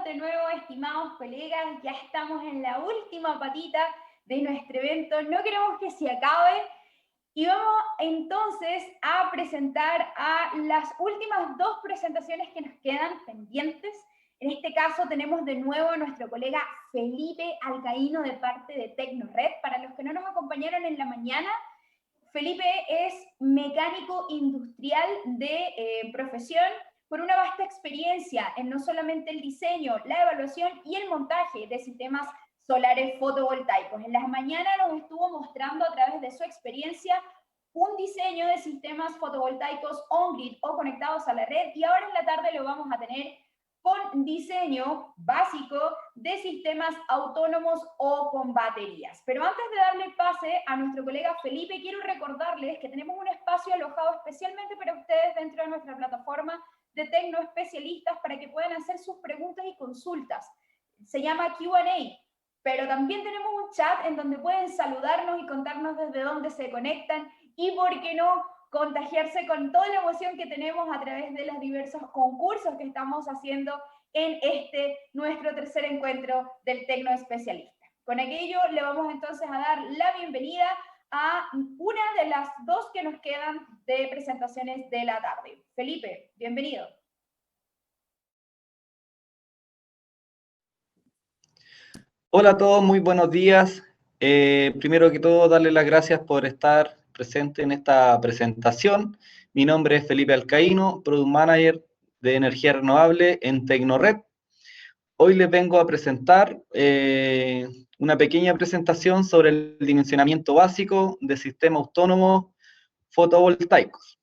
de nuevo, estimados colegas, ya estamos en la última patita de nuestro evento, no queremos que se acabe y vamos entonces a presentar a las últimas dos presentaciones que nos quedan pendientes. En este caso tenemos de nuevo a nuestro colega Felipe Alcaíno de parte de Tecnored. Para los que no nos acompañaron en la mañana, Felipe es mecánico industrial de profesión, con una vasta experiencia en no solamente el diseño, la evaluación y el montaje de sistemas solares fotovoltaicos. En las mañanas nos estuvo mostrando a través de su experiencia un diseño de sistemas fotovoltaicos on-grid o conectados a la red, y ahora en la tarde lo vamos a tener con diseño básico de sistemas autónomos o con baterías. Pero antes de darle pase a nuestro colega Felipe, quiero recordarles que tenemos un espacio alojado especialmente para ustedes dentro de nuestra plataforma de Tecno Especialistas para que puedan hacer sus preguntas y consultas. Se llama Q&A, pero también tenemos un chat en donde pueden saludarnos y contarnos desde dónde se conectan y, por qué no, contagiarse con toda la emoción que tenemos a través de los diversos concursos que estamos haciendo en nuestro tercer encuentro del Tecno Especialista. Con aquello le vamos entonces a dar la bienvenida a una de las dos que nos quedan de presentaciones de la tarde. Felipe, bienvenido. Hola a todos, muy buenos días. Primero que todo, darles las gracias por estar presente en esta presentación. Mi nombre es Felipe Alcaíno, Product Manager de Energía Renovable en Tecnored. Hoy les vengo a presentar una pequeña presentación sobre el dimensionamiento básico de sistemas autónomos fotovoltaicos.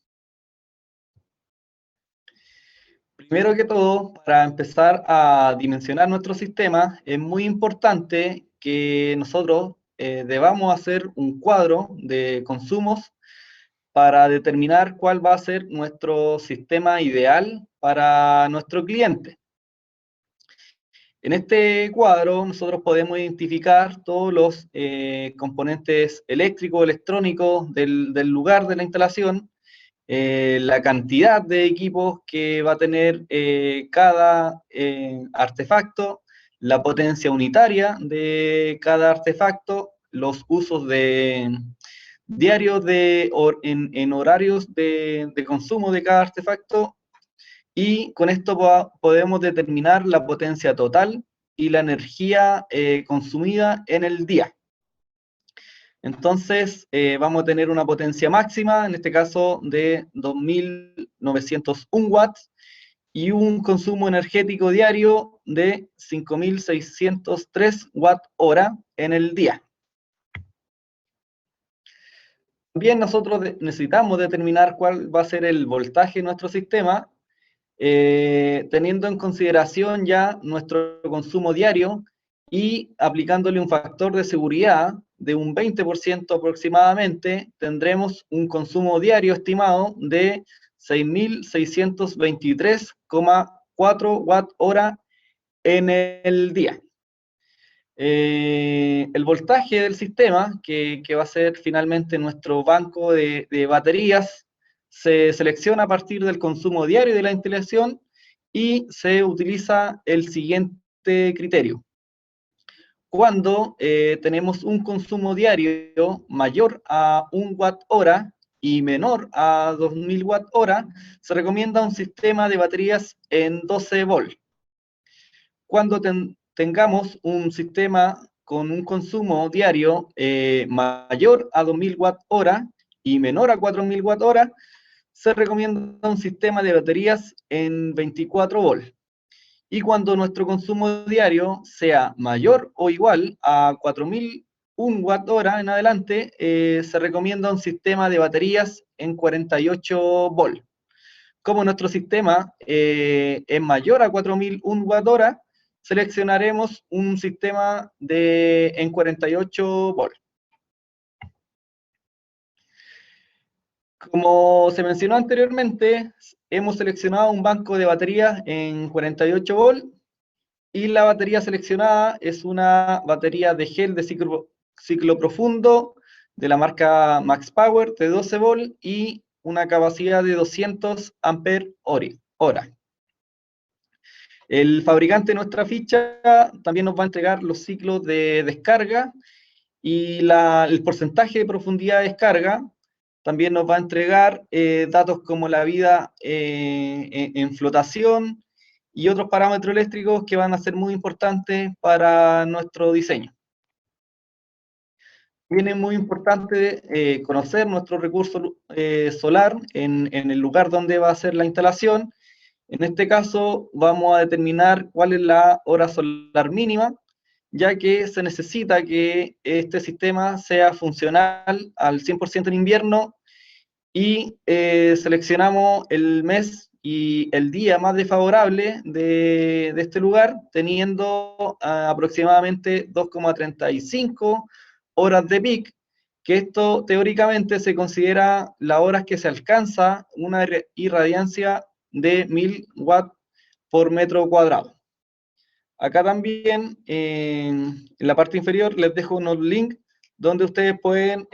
Primero que todo, para empezar a dimensionar nuestro sistema, es muy importante que nosotros debamos hacer un cuadro de consumos para determinar cuál va a ser nuestro sistema ideal para nuestro cliente. En este cuadro nosotros podemos identificar todos los componentes eléctricos, electrónicos del lugar de la instalación, la cantidad de equipos que va a tener cada artefacto, la potencia unitaria de cada artefacto, los usos diarios en horarios de consumo de cada artefacto, y con esto podemos determinar la potencia total y la energía consumida en el día. Entonces, vamos a tener una potencia máxima, en este caso de 2.901 watts, y un consumo energético diario de 5.603 watt-hora en el día. También nosotros necesitamos determinar cuál va a ser el voltaje de nuestro sistema, teniendo en consideración ya nuestro consumo diario y aplicándole un factor de seguridad de un 20% aproximadamente, tendremos un consumo diario estimado de 6.623,4 watt-hora en el día. El voltaje del sistema, que va a ser finalmente nuestro banco de baterías, se selecciona a partir del consumo diario de la instalación y se utiliza el siguiente criterio. Cuando tenemos un consumo diario mayor a 1 watt-hora y menor a 2.000 watt-hora, se recomienda un sistema de baterías en 12 volt. Cuando tengamos un sistema con un consumo diario mayor a 2.000 watt-hora y menor a 4.000 watt-hora, se recomienda un sistema de baterías en 24 volt. Y cuando nuestro consumo diario sea mayor o igual a 4.001 watt-hora en adelante, se recomienda un sistema de baterías en 48 volt. Como nuestro sistema es mayor a 4.001 watt-hora, seleccionaremos un sistema en 48 volt. Como se mencionó anteriormente, hemos seleccionado un banco de baterías en 48 volt y la batería seleccionada es una batería de gel de ciclo profundo de la marca Max Power de 12 volt y una capacidad de 200 ampere hora. El fabricante de nuestra ficha también nos va a entregar los ciclos de descarga y el porcentaje de profundidad de descarga. También nos va a entregar datos como la vida en flotación y otros parámetros eléctricos que van a ser muy importantes para nuestro diseño. También es muy importante conocer nuestro recurso solar en el lugar donde va a ser la instalación. En este caso vamos a determinar cuál es la hora solar mínima, ya que se necesita que este sistema sea funcional al 100% en invierno, y seleccionamos el mes y el día más desfavorable de este lugar, teniendo aproximadamente 2,35 horas de peak, que esto teóricamente se considera las horas que se alcanza una irradiancia de 1000 watts por metro cuadrado. Acá también, en la parte inferior, les dejo unos links donde ustedes pueden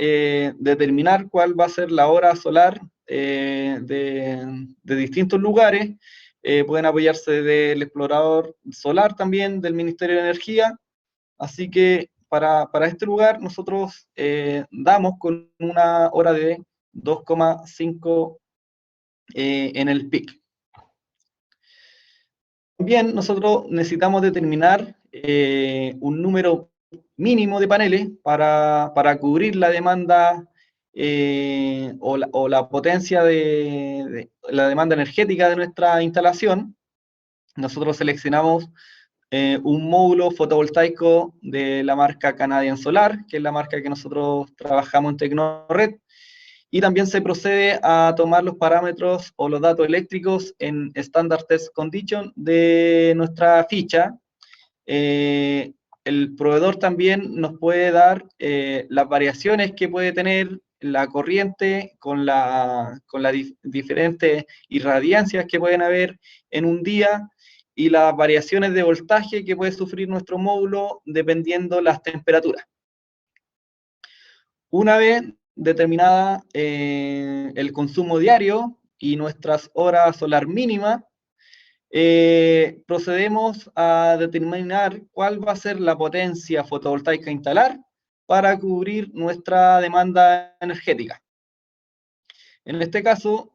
determinar cuál va a ser la hora solar de distintos lugares. Pueden apoyarse del explorador solar también, del Ministerio de Energía. Así que para este lugar nosotros damos con una hora de 2,5 en el pic. También nosotros necesitamos determinar un número mínimo de paneles para cubrir la demanda o la potencia de la demanda energética de nuestra instalación. Nosotros seleccionamos un módulo fotovoltaico de la marca Canadian Solar, que es la marca que nosotros trabajamos en Tecnored, y también se procede a tomar los parámetros o los datos eléctricos en Standard Test Condition de nuestra ficha. El proveedor también nos puede dar las variaciones que puede tener la corriente con las diferentes irradiancias que pueden haber en un día, y las variaciones de voltaje que puede sufrir nuestro módulo dependiendo las temperaturas. Una vez determinada el consumo diario y nuestras horas solar mínimas, procedemos a determinar cuál va a ser la potencia fotovoltaica a instalar para cubrir nuestra demanda energética. En este caso,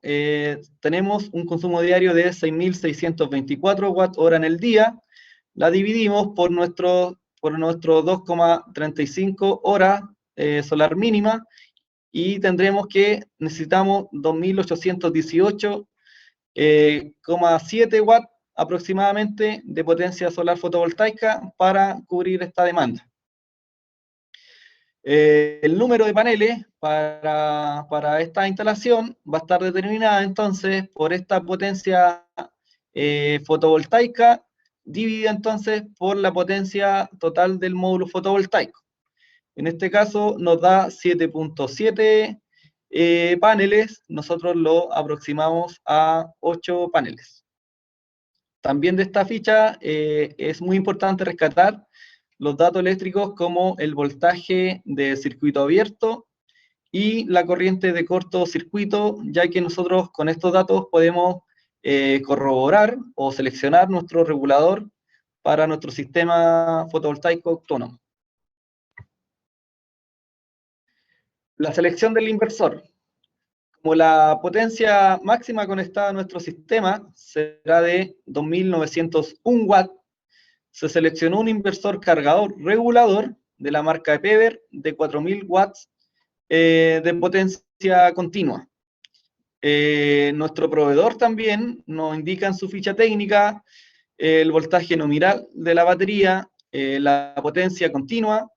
tenemos un consumo diario de 6.624 Wh en el día. La dividimos por nuestro 2,35 horas solar mínima, y tendremos que necesitamos 2.818,7 watts aproximadamente de potencia solar fotovoltaica para cubrir esta demanda. El número de paneles para esta instalación va a estar determinada entonces por esta potencia fotovoltaica, dividida entonces por la potencia total del módulo fotovoltaico. En este caso nos da 7.7 paneles, nosotros lo aproximamos a 8 paneles. También de esta ficha es muy importante rescatar los datos eléctricos como el voltaje de circuito abierto y la corriente de cortocircuito, ya que nosotros con estos datos podemos corroborar o seleccionar nuestro regulador para nuestro sistema fotovoltaico autónomo. La selección del inversor. Como la potencia máxima conectada a nuestro sistema será de 2.901 watts, se seleccionó un inversor cargador regulador de la marca Epever de 4.000 watts de potencia continua. Nuestro proveedor también nos indica en su ficha técnica el voltaje nominal de la batería, la potencia continua,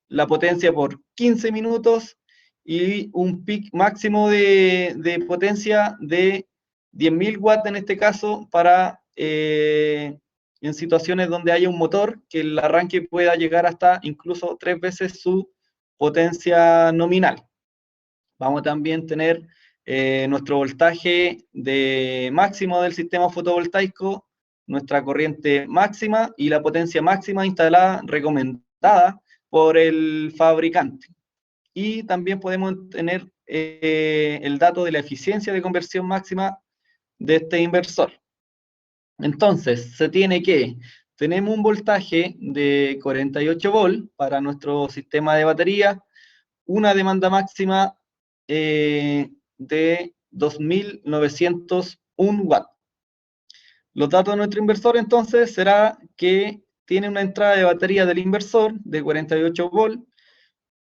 la potencia por 15 minutos y un pic máximo de potencia de 10.000 watts en este caso para en situaciones donde haya un motor que el arranque pueda llegar hasta incluso 3 veces su potencia nominal. Vamos a también tener nuestro voltaje de máximo del sistema fotovoltaico, nuestra corriente máxima y la potencia máxima instalada recomendada por el fabricante. Y también podemos tener el dato de la eficiencia de conversión máxima de este inversor. Entonces, tenemos un voltaje de 48 volts para nuestro sistema de batería, una demanda máxima de 2.901 watts. Los datos de nuestro inversor entonces será que tiene una entrada de batería del inversor de 48 volts,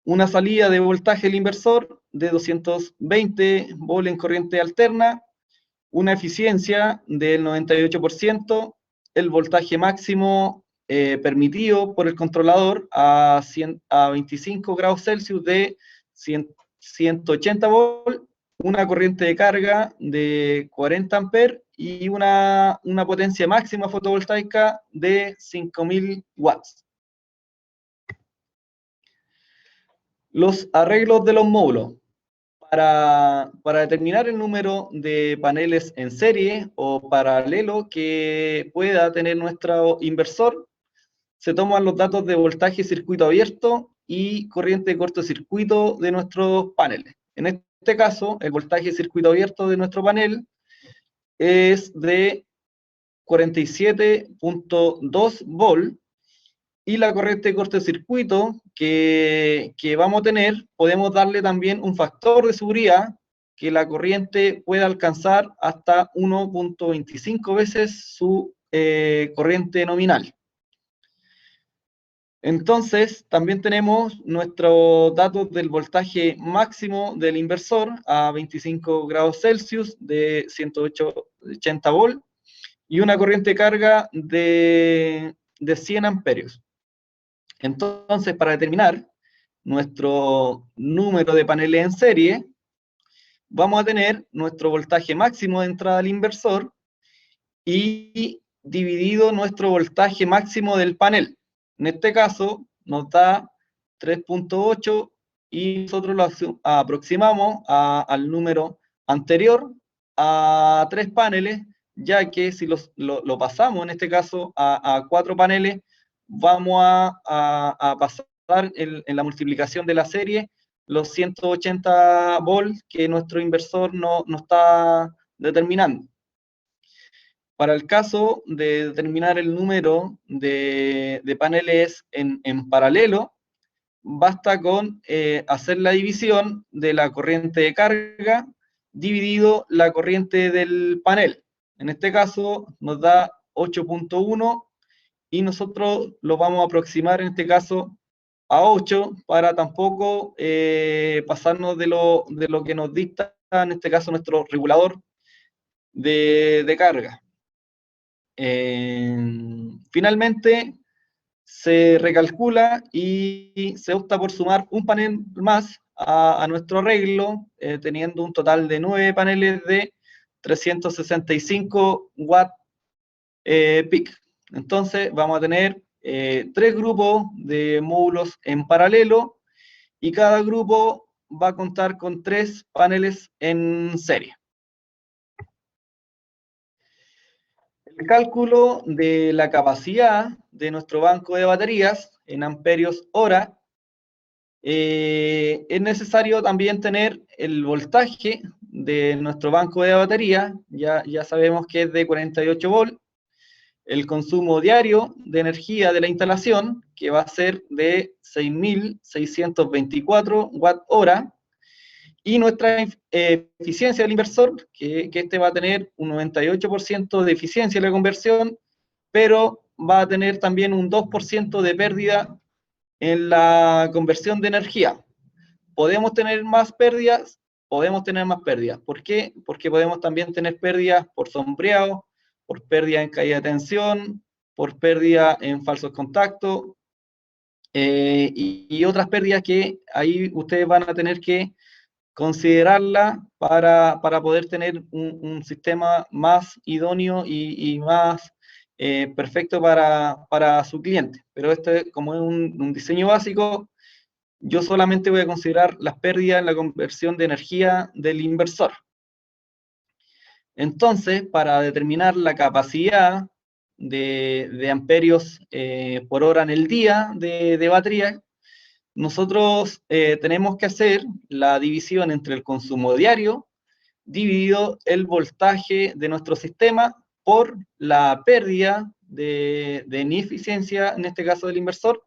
una salida de voltaje del inversor de 220 volts en corriente alterna, una eficiencia del 98%, el voltaje máximo permitido por el controlador a 25 grados Celsius de 180 volts, una corriente de carga de 40 amperes y una potencia máxima fotovoltaica de 5.000 watts. Los arreglos de los módulos. Para determinar el número de paneles en serie o paralelo que pueda tener nuestro inversor, se toman los datos de voltaje circuito abierto y corriente de cortocircuito de nuestros paneles. En este caso, el voltaje circuito abierto de nuestro panel es de 47.2 volts, y la corriente de cortocircuito que vamos a tener, podemos darle también un factor de seguridad que la corriente puede alcanzar hasta 1.25 veces su corriente nominal. Entonces, también tenemos nuestros datos del voltaje máximo del inversor a 25 grados Celsius de 180 volts y una corriente de carga de 100 amperios. Entonces, para determinar nuestro número de paneles en serie, vamos a tener nuestro voltaje máximo de entrada al inversor y dividido nuestro voltaje máximo del panel. En este caso, nos da 3.8 y nosotros lo aproximamos al número anterior a 3 paneles, ya que si lo pasamos, en este caso, a 4 paneles, vamos a pasar en la multiplicación de la serie los 180 volts que nuestro inversor no está determinando. Para el caso de determinar el número de paneles en paralelo, basta con hacer la división de la corriente de carga dividido la corriente del panel. En este caso nos da 8.1 y nosotros lo vamos a aproximar en este caso a 8 para tampoco pasarnos de lo que nos dicta en este caso nuestro regulador de carga. Finalmente se recalcula y se opta por sumar un panel más a nuestro arreglo, teniendo un total de 9 paneles de 365 watts peak. Entonces vamos a tener 3 grupos de módulos en paralelo y cada grupo va a contar con 3 paneles en serie. El cálculo de la capacidad de nuestro banco de baterías en amperios hora, es necesario también tener el voltaje de nuestro banco de batería, ya sabemos que es de 48 volts, el consumo diario de energía de la instalación, que va a ser de 6.624 watt-hora, y nuestra eficiencia del inversor, que este va a tener un 98% de eficiencia en la conversión, pero va a tener también un 2% de pérdida en la conversión de energía. ¿Podemos tener más pérdidas? Podemos tener más pérdidas. ¿Por qué? Porque podemos también tener pérdidas por sombreado, por pérdida en caída de tensión, por pérdida en falsos contactos, y otras pérdidas que ahí ustedes van a tener que considerarla para poder tener un sistema más idóneo y más perfecto para su cliente. Pero este, como es un diseño básico, yo solamente voy a considerar las pérdidas en la conversión de energía del inversor. Entonces, para determinar la capacidad de amperios por hora en el día de batería, nosotros tenemos que hacer la división entre el consumo diario dividido el voltaje de nuestro sistema por la pérdida de ineficiencia, en este caso del inversor,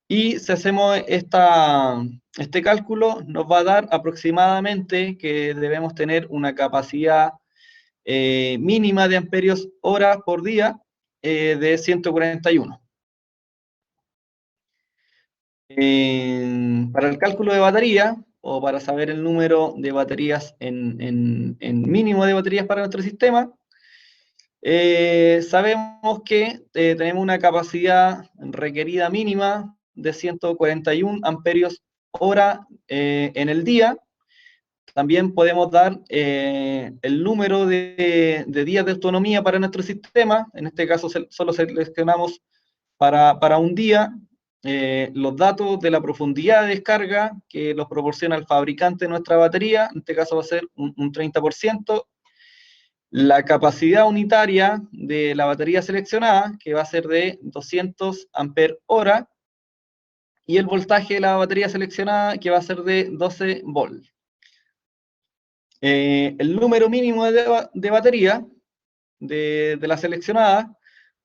y si hacemos este cálculo, nos va a dar aproximadamente que debemos tener una capacidad mínima de amperios hora por día de 141. Para el cálculo de batería, o para saber el número de baterías en mínimo de baterías para nuestro sistema, sabemos que tenemos una capacidad requerida mínima de 141 amperios hora en el día. También podemos dar el número de días de autonomía para nuestro sistema. En este caso solo seleccionamos para un día los datos de la profundidad de descarga que los proporciona el fabricante de nuestra batería. En este caso va a ser un 30%. La capacidad unitaria de la batería seleccionada, que va a ser de 200 ampere hora, y el voltaje de la batería seleccionada, que va a ser de 12 volt. El número mínimo de batería de la seleccionada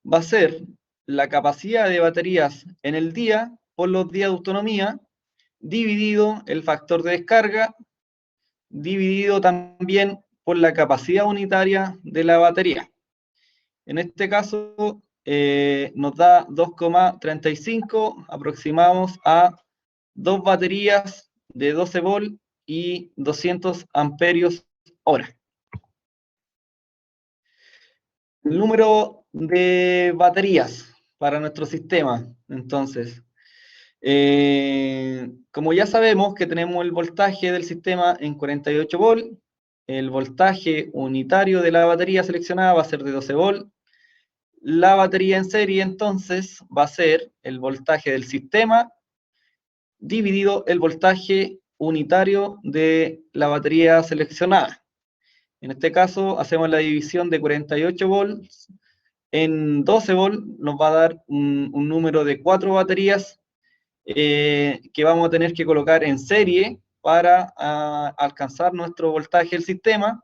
va a ser la capacidad de baterías en el día por los días de autonomía, dividido el factor de descarga, dividido también por la capacidad unitaria de la batería. En este caso nos da 2,35, aproximamos a 2 baterías de 12 volt y 200 amperios hora. El número de baterías para nuestro sistema, entonces, como ya sabemos que tenemos el voltaje del sistema en 48 volt, el voltaje unitario de la batería seleccionada va a ser de 12 volt, la batería en serie entonces va a ser el voltaje del sistema dividido el voltaje unitario de la batería seleccionada. En este caso hacemos la división de 48 volts en 12 volts, nos va a dar un número de 4 baterías que vamos a tener que colocar en serie para alcanzar nuestro voltaje del sistema.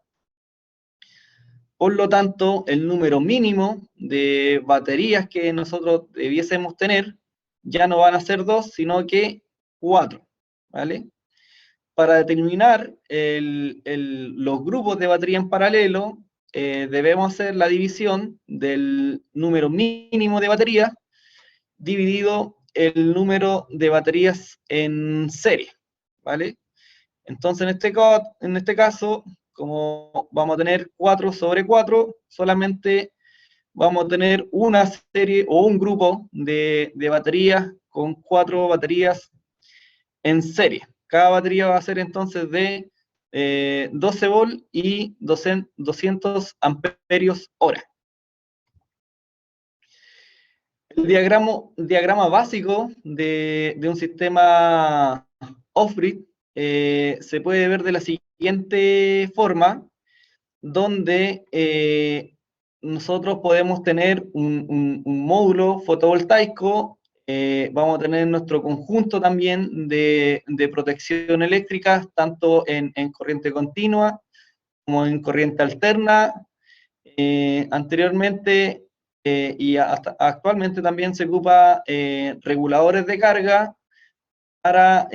Por lo tanto, el número mínimo de baterías que nosotros debiésemos tener ya no van a ser 2, sino que 4, ¿vale? Para determinar los grupos de batería en paralelo, debemos hacer la división del número mínimo de baterías dividido el número de baterías en serie, ¿vale? Entonces, en este caso, como vamos a tener 4 sobre 4, solamente vamos a tener una serie o un grupo de baterías con 4 baterías en serie. Cada batería va a ser entonces de 12 volt y 200 amperios hora. El diagrama básico de un sistema off-grid se puede ver de la siguiente forma, donde nosotros podemos tener un módulo fotovoltaico, vamos a tener nuestro conjunto también de protección eléctrica, tanto en corriente continua como en corriente alterna. Anteriormente y hasta actualmente también se ocupa reguladores de carga para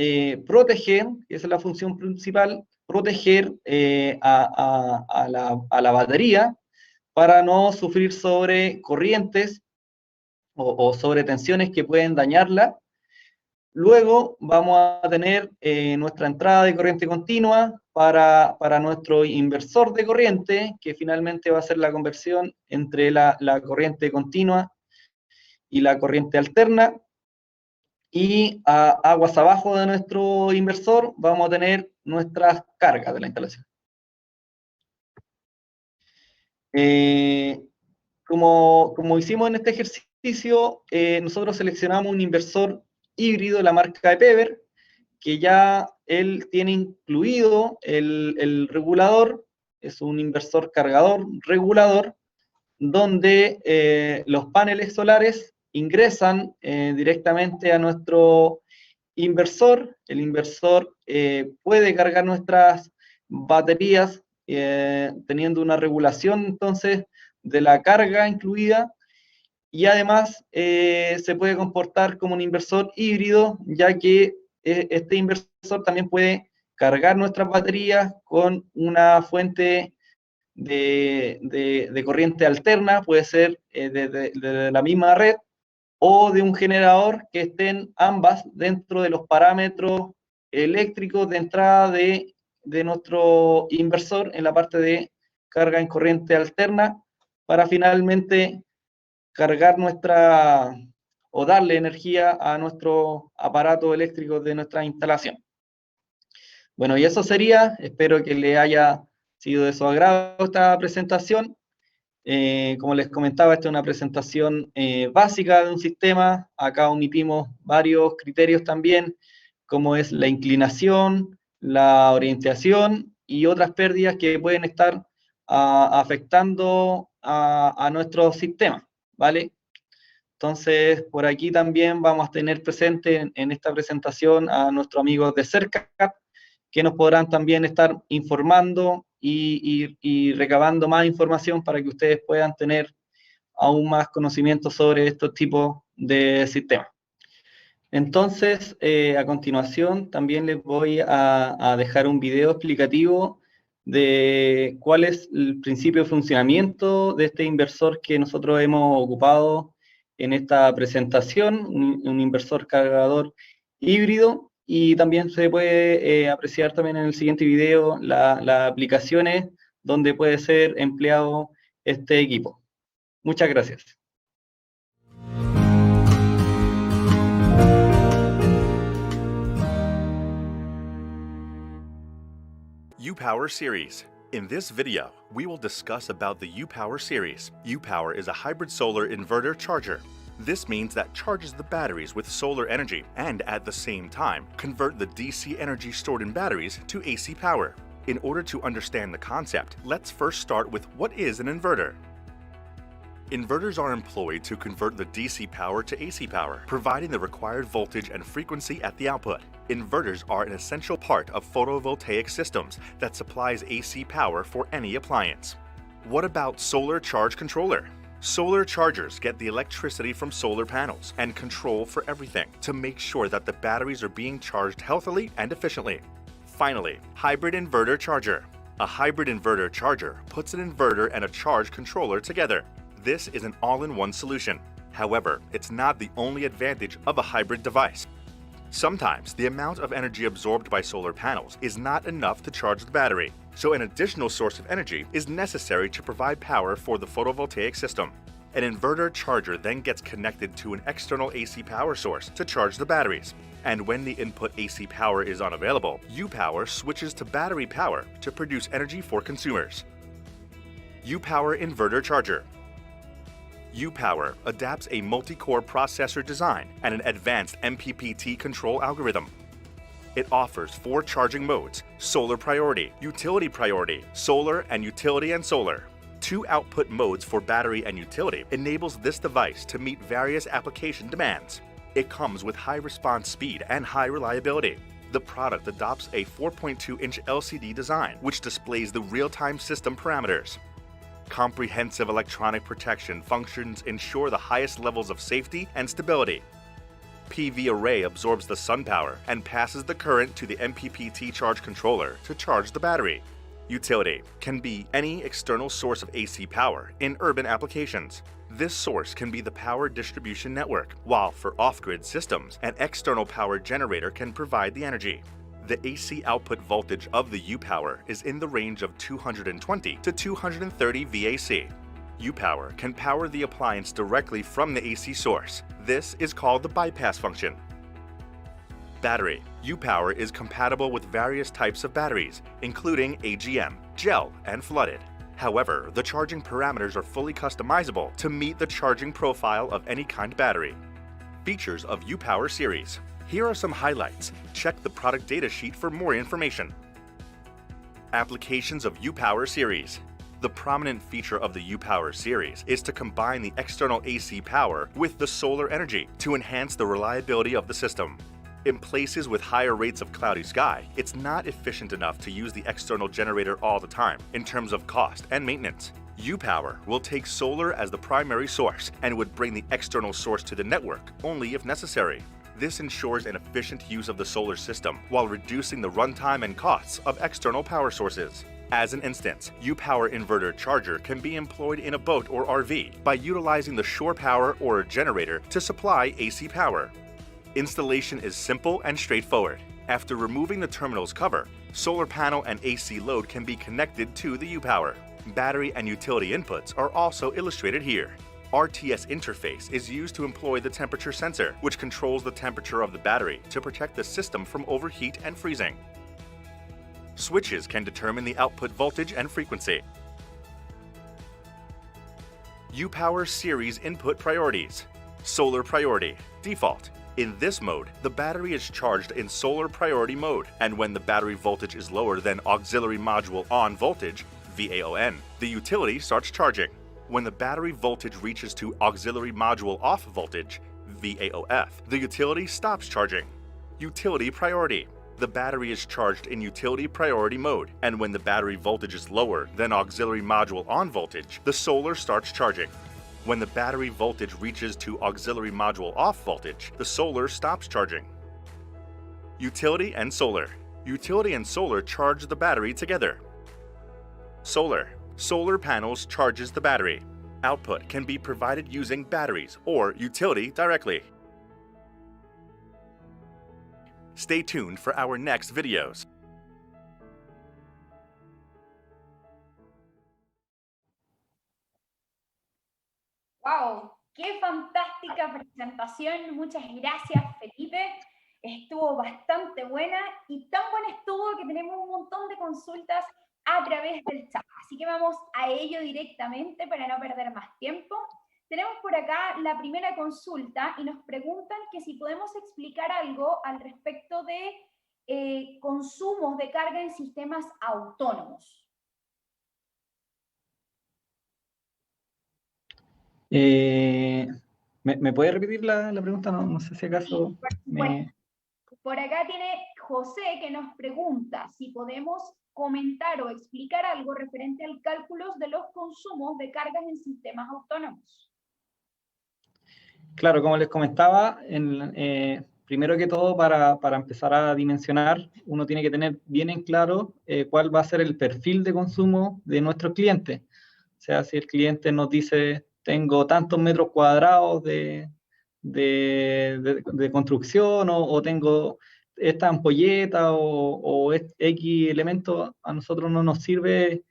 proteger, que esa es la función principal, proteger a la batería para no sufrir sobre corrientes o sobre tensiones que pueden dañarla. Luego vamos a tener nuestra entrada de corriente continua para nuestro inversor de corriente, que finalmente va a ser la conversión entre la corriente continua y la corriente alterna. Y aguas abajo de nuestro inversor vamos a tener nuestras cargas de la instalación. Como hicimos en este ejercicio, nosotros seleccionamos un inversor híbrido de la marca de Peber, que ya él tiene incluido el regulador, es un inversor cargador regulador, donde los paneles solares ingresan directamente a nuestro inversor. El inversor puede cargar nuestras baterías teniendo una regulación entonces de la carga incluida, y además se puede comportar como un inversor híbrido, ya que este inversor también puede cargar nuestras baterías con una fuente de corriente alterna, puede ser de la misma red, o de un generador, que estén ambas dentro de los parámetros eléctricos de entrada de nuestro inversor en la parte de carga en corriente alterna, para finalmente cargar o darle energía a nuestro aparato eléctrico de nuestra instalación. Bueno, y eso sería. Espero que le haya sido de su agrado esta presentación. Como les comentaba, esta es una presentación básica de un sistema. Acá omitimos varios criterios también, como es la inclinación, la orientación y otras pérdidas que pueden estar afectando a nuestro sistema, ¿vale? Entonces, por aquí también vamos a tener presente en esta presentación a nuestros amigos de CERCAP, que nos podrán también estar informando y recabando más información para que ustedes puedan tener aún más conocimiento sobre estos tipos de sistemas. Entonces, a continuación también les voy a dejar un video explicativo de cuál es el principio de funcionamiento de este inversor que nosotros hemos ocupado en esta presentación, un inversor cargador híbrido, y también se puede apreciar también en el siguiente video las aplicaciones donde puede ser empleado este equipo. Muchas gracias. U-Power Series. In this video, we will discuss about the U-Power series. U-Power is a hybrid solar inverter charger. This means that charges the batteries with solar energy and at the same time convert the DC energy stored in batteries to AC power. In order to understand the concept, let's first start with what is an inverter. Inverters are employed to convert the DC power to AC power, providing the required voltage and frequency at the output. Inverters are an essential part of photovoltaic systems that supplies AC power for any appliance. What about solar charge controller? Solar chargers get the electricity from solar panels and control for everything to make sure that the batteries are being charged healthily and efficiently. Finally, hybrid inverter charger. A hybrid inverter charger puts an inverter and a charge controller together. This is an all-in-one solution. However, it's not the only advantage of a hybrid device. Sometimes the amount of energy absorbed by solar panels is not enough to charge the battery, so an additional source of energy is necessary to provide power for the photovoltaic system. An inverter charger then gets connected to an external AC power source to charge the batteries. And when the input AC power is unavailable, U-Power switches to battery power to produce energy for consumers. U-Power Inverter Charger. U-Power adapts a multi-core processor design and an advanced MPPT control algorithm. It offers 4 charging modes: solar priority, utility priority, solar, and utility and solar. 2 output modes for battery and utility enables this device to meet various application demands. It comes with high response speed and high reliability. The product adopts a 4.2-inch LCD design, which displays the real-time system parameters. Comprehensive electronic protection functions ensure the highest levels of safety and stability. PV array absorbs the sun power and passes the current to the MPPT charge controller to charge the battery. Utility can be any external source of AC power in urban applications. This source can be the power distribution network, while for off-grid systems, an external power generator can provide the energy. The AC output voltage of the U-Power is in the range of 220 to 230 VAC. U-Power can power the appliance directly from the AC source. This is called the bypass function. Battery. U-Power is compatible with various types of batteries, including AGM, gel, and flooded. However, the charging parameters are fully customizable to meet the charging profile of any kind battery. Features of U-Power series. Here are some highlights. Check the product data sheet for more information. Applications of U-Power series. The prominent feature of the U-Power series is to combine the external AC power with the solar energy to enhance the reliability of the system. In places with higher rates of cloudy sky, it's not efficient enough to use the external generator all the time in terms of cost and maintenance. UPower will take solar as the primary source and would bring the external source to the network only if necessary. This ensures an efficient use of the solar system while reducing the runtime and costs of external power sources. As an instance, UPower inverter charger can be employed in a boat or RV by utilizing the shore power or a generator to supply AC power. Installation is simple and straightforward. After removing the terminal's cover, solar panel and AC load can be connected to the UPower. Battery and utility inputs are also illustrated here. RTS interface is used to employ the temperature sensor, which controls the temperature of the battery to protect the system from overheat and freezing. Switches can determine the output voltage and frequency. UPower series input priorities. Solar priority, default. In this mode, the battery is charged in solar priority mode, and when the battery voltage is lower than auxiliary module on voltage, VAON, the utility starts charging. When the battery voltage reaches to auxiliary module off voltage, VAOF, the utility stops charging. Utility priority. The battery is charged in utility priority mode, and when the battery voltage is lower than auxiliary module on voltage, the solar starts charging. When the battery voltage reaches to auxiliary module off voltage, the solar stops charging. Utility and solar. Utility and solar charge the battery together. Solar. Solar panels charges the battery. Output can be provided using batteries or utility directly. Stay tuned for our next videos. ¡Wow! ¡Qué fantástica presentación! Muchas gracias, Felipe. Estuvo bastante buena y tan buena estuvo que tenemos un montón de consultas a través del chat. Así que vamos a ello directamente para no perder más tiempo. Tenemos por acá la primera consulta y nos preguntan que si podemos explicar algo al respecto de consumos de carga en sistemas autónomos. ¿Me puede repetir la pregunta? No sé si acaso... Sí, por acá tiene José que nos pregunta si podemos comentar o explicar algo referente al cálculo de los consumos de cargas en sistemas autónomos. Claro, como les comentaba, primero que todo, para empezar a dimensionar, uno tiene que tener bien en claro cuál va a ser el perfil de consumo de nuestros clientes. O sea, si el cliente nos dice, tengo tantos metros cuadrados de construcción o tengo esta ampolleta o X elementos, a nosotros no nos sirve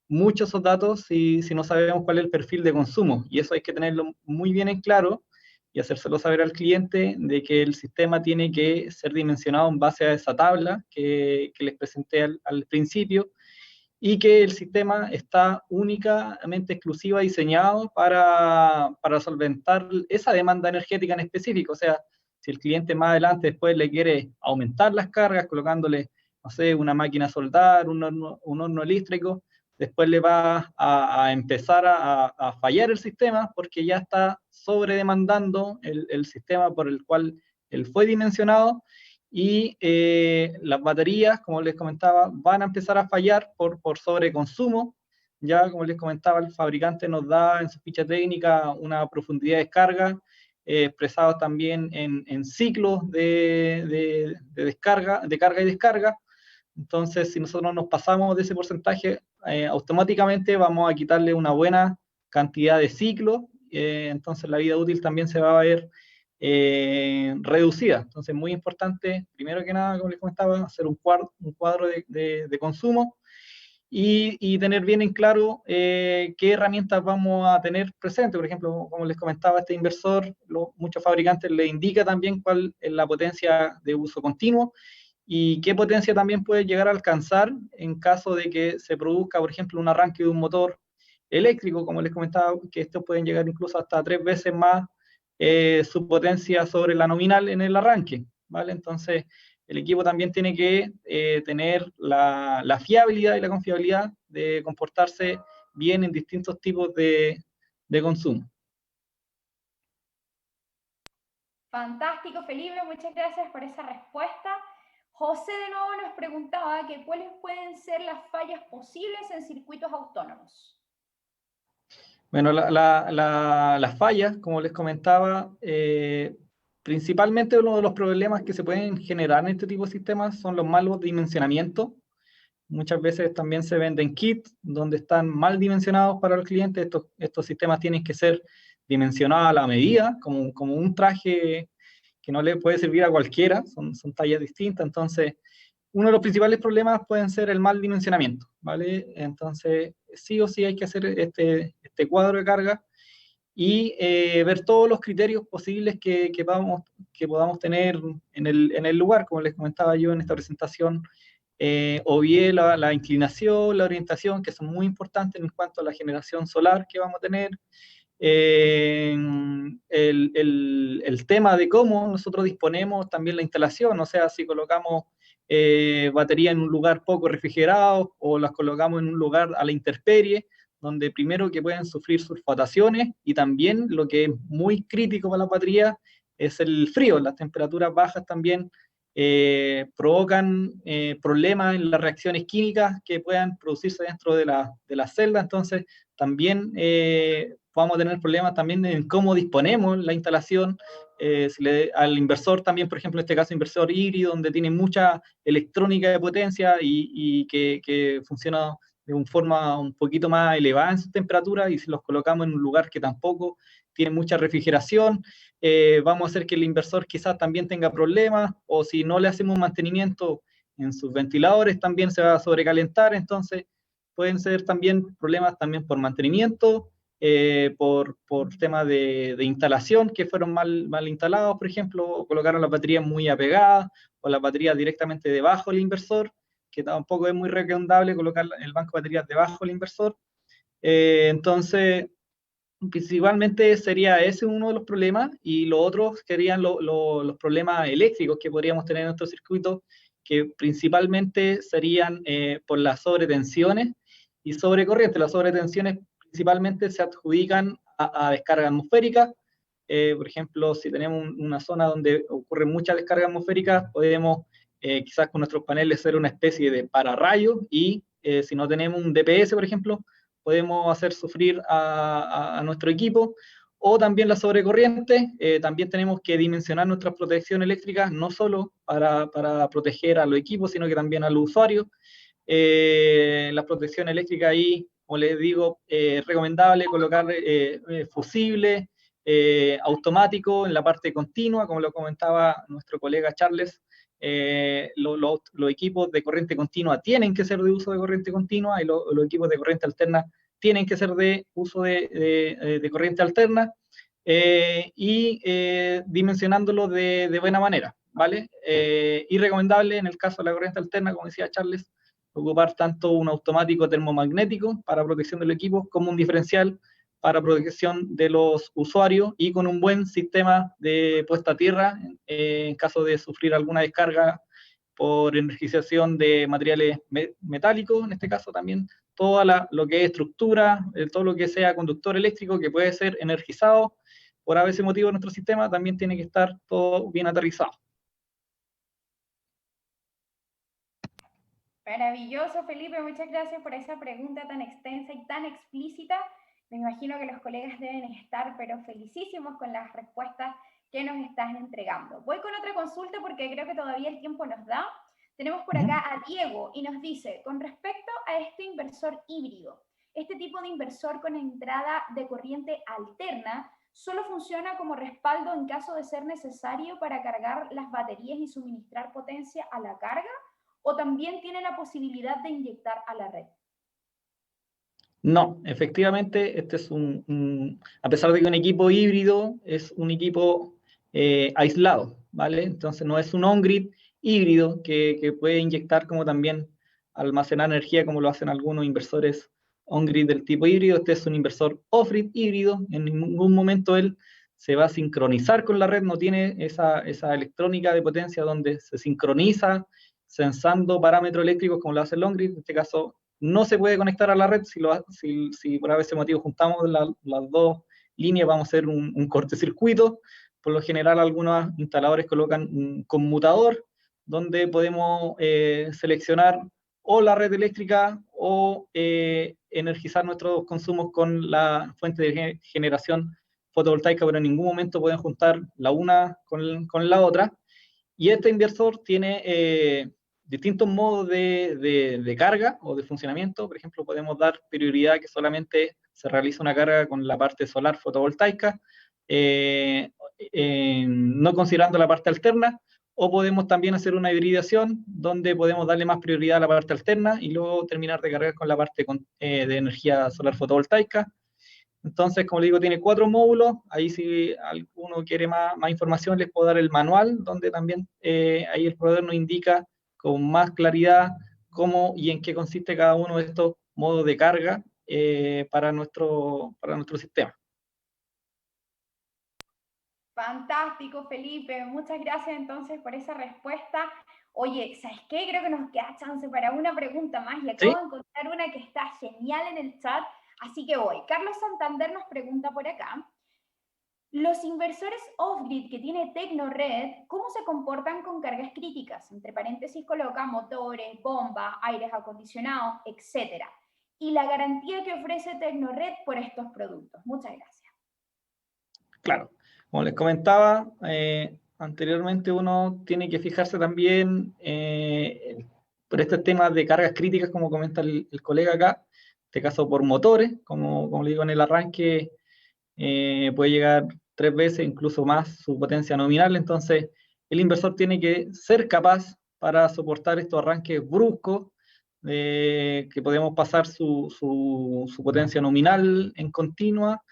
mucho esos datos si no sabemos cuál es el perfil de consumo. Y eso hay que tenerlo muy bien en claro y hacérselo saber al cliente de que el sistema tiene que ser dimensionado en base a esa tabla que les presenté al principio, y que el sistema está únicamente exclusiva diseñado para solventar esa demanda energética en específico. O sea, si el cliente más adelante después le quiere aumentar las cargas colocándole, no sé, una máquina a soldar, un horno eléctrico, después le va a empezar a fallar el sistema porque ya está sobredemandando el sistema por el cual él fue dimensionado, y las baterías, como les comentaba, van a empezar a fallar por sobreconsumo. Ya, como les comentaba, el fabricante nos da en su ficha técnica una profundidad de descarga, expresados también en ciclos de descarga, de carga y descarga. Entonces, si nosotros nos pasamos de ese porcentaje, automáticamente vamos a quitarle una buena cantidad de ciclos, entonces la vida útil también se va a ver reducida. Entonces, muy importante, primero que nada, como les comentaba, hacer un cuadro de consumo y tener bien en claro qué herramientas vamos a tener presentes. Por ejemplo, como les comentaba, este inversor, muchos fabricantes le indica también cuál es la potencia de uso continuo y qué potencia también puede llegar a alcanzar en caso de que se produzca, por ejemplo, un arranque de un motor eléctrico, como les comentaba, que estos pueden llegar incluso hasta 3 veces más su potencia sobre la nominal en el arranque, ¿vale? Entonces, el equipo también tiene que tener la fiabilidad y la confiabilidad de comportarse bien en distintos tipos de consumo. Fantástico, Felipe, muchas gracias por esa respuesta. José de nuevo nos preguntaba que cuáles pueden ser las fallas posibles en circuitos autónomos. Bueno, las fallas, como les comentaba, principalmente uno de los problemas que se pueden generar en este tipo de sistemas son los malos dimensionamientos. Muchas veces también se venden kits donde están mal dimensionados para los clientes. Estos sistemas tienen que ser dimensionados a la medida, como un traje que no le puede servir a cualquiera, son tallas distintas. Entonces, uno de los principales problemas pueden ser el mal dimensionamiento, ¿vale? Entonces, sí o sí hay que hacer este cuadro de carga y ver todos los criterios posibles que podamos tener en el lugar, como les comentaba yo en esta presentación, o bien la inclinación, la orientación, que son muy importantes en cuanto a la generación solar que vamos a tener, el tema de cómo nosotros disponemos también la instalación, o sea, si colocamos batería en un lugar poco refrigerado o las colocamos en un lugar a la intemperie, donde primero que pueden sufrir sulfataciones y también lo que es muy crítico para la batería es el frío, las temperaturas bajas también provocan problemas en las reacciones químicas que puedan producirse dentro de la celda, entonces también vamos a tener problemas también en cómo disponemos la instalación, al inversor también, por ejemplo, en este caso inversor híbrido, donde tiene mucha electrónica de potencia y que funciona de una forma un poquito más elevada en su temperatura, y si los colocamos en un lugar que tampoco tiene mucha refrigeración, vamos a hacer que el inversor quizás también tenga problemas, o si no le hacemos mantenimiento en sus ventiladores, también se va a sobrecalentar. Entonces pueden ser también problemas también por mantenimiento, por temas de instalación que fueron mal instalados, por ejemplo, o colocaron las baterías muy apegadas, o las baterías directamente debajo del inversor, que tampoco es muy recomendable colocar el banco de baterías debajo del inversor. Entonces, principalmente sería ese uno de los problemas, y los otros serían los problemas eléctricos que podríamos tener en nuestro circuito, que principalmente serían por las sobretensiones y sobrecorriente. Las sobretensiones principalmente se adjudican a descarga atmosférica. Por ejemplo, si tenemos una zona donde ocurre mucha descarga atmosférica, podemos quizás con nuestros paneles hacer una especie de pararrayo, y si no tenemos un DPS, por ejemplo, podemos hacer sufrir a nuestro equipo. O también la sobrecorriente, también tenemos que dimensionar nuestras protecciones eléctricas, no solo para proteger a los equipos, sino que también a los usuarios. La protección eléctrica ahí, como les digo, es recomendable colocar fusibles automáticos en la parte continua, como lo comentaba nuestro colega Charles. Los equipos de corriente continua tienen que ser de uso de corriente continua, y los equipos de corriente alterna tienen que ser de uso de corriente alterna, dimensionándolo de buena manera, ¿vale? Y recomendable en el caso de la corriente alterna, como decía Charles, ocupar tanto un automático termomagnético para protección del equipo como un diferencial para protección de los usuarios, y con un buen sistema de puesta a tierra en caso de sufrir alguna descarga por energización de materiales metálicos, en este caso también todo lo que es estructura, todo lo que sea conductor eléctrico que puede ser energizado por ese motivo en nuestro sistema, también tiene que estar todo bien aterrizado. Maravilloso, Felipe, muchas gracias por esa pregunta tan extensa y tan explícita. Me imagino que los colegas deben estar, pero felicísimos con las respuestas que nos estás entregando. Voy con otra consulta porque creo que todavía el tiempo nos da. Tenemos por acá a Diego y nos dice, con respecto a este inversor híbrido, este tipo de inversor con entrada de corriente alterna solo funciona como respaldo en caso de ser necesario para cargar las baterías y suministrar potencia a la carga, ¿o también tiene la posibilidad de inyectar a la red? No, efectivamente, este es a pesar de que un equipo híbrido es un equipo aislado, ¿vale? Entonces no es un on-grid híbrido que puede inyectar como también almacenar energía como lo hacen algunos inversores on-grid del tipo híbrido. Este es un inversor off-grid híbrido, en ningún momento él se va a sincronizar con la red, no tiene esa electrónica de potencia donde se sincroniza sensando parámetros eléctricos como lo hace el on-grid. En este caso no se puede conectar a la red. Si por ese motivo juntamos las dos líneas, vamos a hacer un cortocircuito. Por lo general, algunos instaladores colocan un conmutador donde podemos seleccionar o la red eléctrica o energizar nuestros consumos con la fuente de generación fotovoltaica, pero en ningún momento pueden juntar la una con la otra. Y este inversor tiene distintos modos de carga o de funcionamiento. Por ejemplo, podemos dar prioridad que solamente se realiza una carga con la parte solar fotovoltaica, no considerando la parte alterna, o podemos también hacer una hibridación donde podemos darle más prioridad a la parte alterna y luego terminar de cargar con la parte de energía solar fotovoltaica. Entonces, como le digo, tiene 4 módulos. Ahí si alguno quiere más información, les puedo dar el manual, donde también ahí el proveedor nos indica con más claridad cómo y en qué consiste cada uno de estos modos de carga para nuestro sistema. Fantástico, Felipe. Muchas gracias entonces por esa respuesta. Oye, ¿sabes qué? Creo que nos queda chance para una pregunta más y acabo de encontrar una que está genial en el chat, así que voy. Carlos Santander nos pregunta por acá, los inversores off-grid que tiene Tecnored, ¿cómo se comportan con cargas críticas? Entre paréntesis coloca motores, bombas, aires acondicionados, etc. Y la garantía que ofrece Tecnored por estos productos. Muchas gracias. Claro, como les comentaba anteriormente, uno tiene que fijarse también por estos temas de cargas críticas, como comenta el colega acá, en este caso por motores, como le digo en el arranque, puede llegar 3 veces, incluso más, su potencia nominal. Entonces, el inversor tiene que ser capaz para soportar estos arranques bruscos, que podemos pasar su potencia nominal en continua.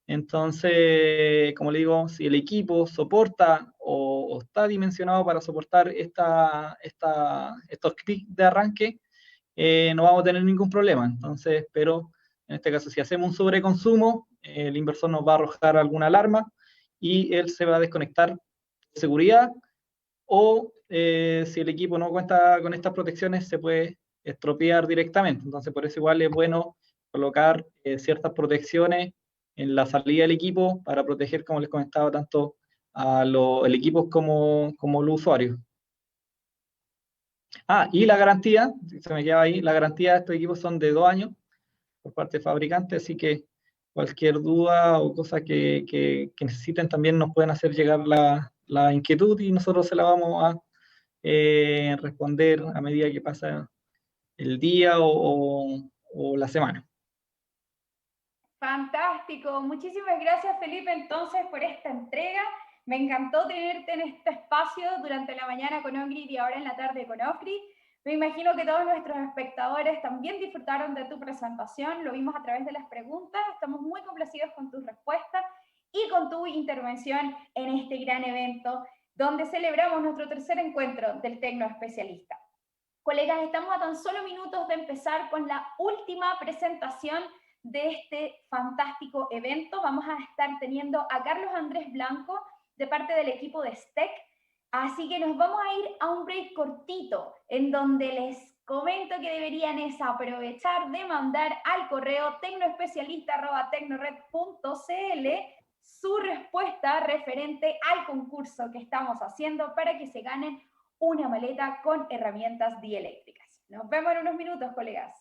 Entonces, como le digo, si el equipo soporta o está dimensionado para soportar estos clics de arranque, no vamos a tener ningún problema. Entonces, pero en este caso, si hacemos un sobreconsumo, el inversor nos va a arrojar alguna alarma y él se va a desconectar de seguridad, o si el equipo no cuenta con estas protecciones, se puede estropear directamente. Entonces, por eso igual es bueno colocar ciertas protecciones en la salida del equipo para proteger, como les comentaba, tanto el equipo como los usuarios. Y la garantía, se me queda ahí, la garantía de estos equipos son de 2 años por parte del fabricante, así que cualquier duda o cosa que necesiten también nos pueden hacer llegar la inquietud y nosotros se la vamos a responder a medida que pasa el día o la semana. Fantástico, muchísimas gracias Felipe entonces por esta entrega. Me encantó tenerte en este espacio durante la mañana con OnGrid y ahora en la tarde con OffGrid. Me imagino que todos nuestros espectadores también disfrutaron de tu presentación, lo vimos a través de las preguntas, estamos muy complacidos con tus respuestas y con tu intervención en este gran evento donde celebramos nuestro tercer encuentro del Tecno Especialista. Colegas, estamos a tan solo minutos de empezar con la última presentación de este fantástico evento. Vamos a estar teniendo a Carlos Andrés Blanco de parte del equipo de STEC, así que nos vamos a ir a un break cortito en donde les comento que deberían es aprovechar de mandar al correo tecnoespecialista@tecnored.cl su respuesta referente al concurso que estamos haciendo para que se ganen una maleta con herramientas dieléctricas. Nos vemos en unos minutos, colegas.